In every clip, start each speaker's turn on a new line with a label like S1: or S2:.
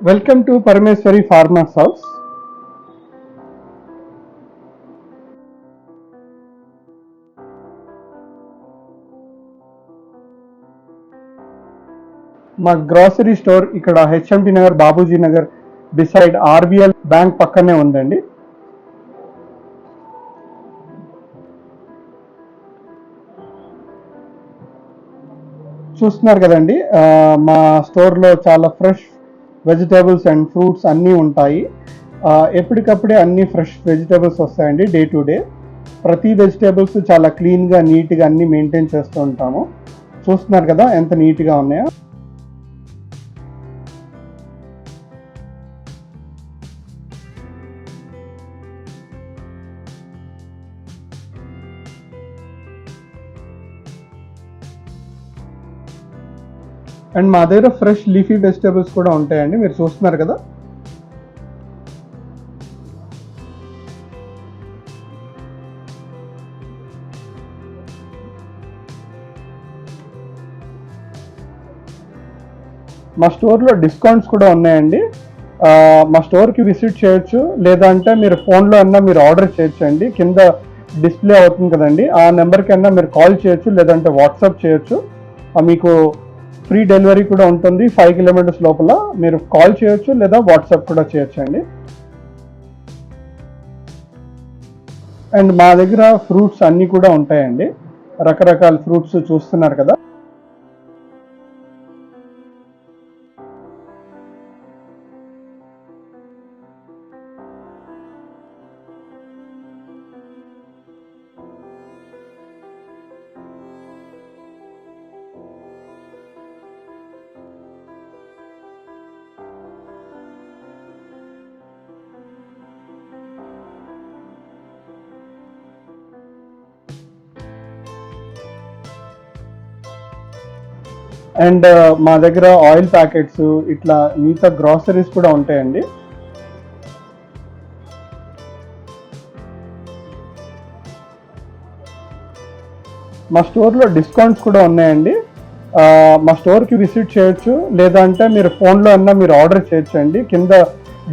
S1: Welcome to Parameshwari farmers house. మా grocery store ఇక్కడ HMT Nagar, Babuji Nagar beside RBL bank పక్కనే ఉందండి. చూస్తున్నారు కదండి, మా స్టోర్లో చాలా ఫ్రెష్ వెజిటేబుల్స్ అండ్ ఫ్రూట్స్ అన్నీ ఉంటాయి. ఎప్పటికప్పుడే అన్ని ఫ్రెష్ వెజిటేబుల్స్ వస్తాయండి. డే టు డే ప్రతి వెజిటేబుల్స్ చాలా క్లీన్గా, నీట్గా అన్నీ మెయింటైన్ చేస్తూ ఉంటాము. చూస్తున్నారు కదా ఎంత నీట్గా ఉన్నాయో. అండ్ మా దగ్గర ఫ్రెష్ లీఫీ వెజిటేబుల్స్ కూడా ఉంటాయండి. మీరు చూస్తున్నారు కదా. మా స్టోర్లో డిస్కౌంట్స్ కూడా ఉన్నాయండి. మా స్టోర్కి విజిట్ చేయొచ్చు, లేదంటే మీరు ఫోన్లో అన్నా మీరు ఆర్డర్ చేయొచ్చు అండి. కింద డిస్ప్లే అవుతుంది కదండి, ఆ నెంబర్కి అన్నా మీరు కాల్ చేయొచ్చు, లేదంటే వాట్సాప్ చేయొచ్చు. మీకు ఫ్రీ డెలివరీ కూడా ఉంటుంది. 5 కిలోమీటర్స్ లోపల మీరు కాల్ చేయొచ్చు, లేదా వాట్సాప్ కూడా చేయొచ్చు అండి. అండ్ మా దగ్గర ఫ్రూట్స్ అన్నీ కూడా ఉంటాయండి. రకరకాల ఫ్రూట్స్ చూస్తున్నారు కదా. అండ్ మా దగ్గర ఆయిల్ ప్యాకెట్స్, ఇట్లా మిగతా గ్రాసరీస్ కూడా ఉంటాయండి. మా స్టోర్లో డిస్కౌంట్స్ కూడా ఉన్నాయండి. మా స్టోర్కి విజిట్ చేయొచ్చు, లేదంటే మీరు ఫోన్లో అన్నా మీరు ఆర్డర్ చేయొచ్చు అండి. కింద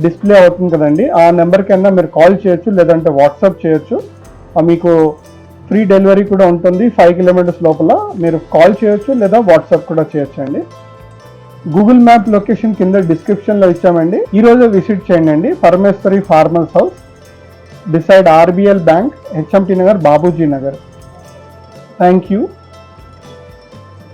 S1: డిస్ప్లే అవుతుంది కదండి, ఆ నెంబర్కి అన్నా మీరు కాల్ చేయొచ్చు, లేదంటే వాట్సాప్ చేయొచ్చు. మీకు ఫ్రీ డెలివరీ కూడా ఉంటుంది. 5 కిలోమీటర్స్ లోపల మీరు కాల్ చేయొచ్చు, లేదా వాట్సాప్ కూడా చేయొచ్చు అండి. గూగుల్ మ్యాప్ లొకేషన్ కింద డిస్క్రిప్షన్లో ఇచ్చామండి. ఈరోజు విజిట్ చేయండి అండి. Parameshwari farmers house beside RBL bank, HMT Nagar, Babuji Nagar. Thank you.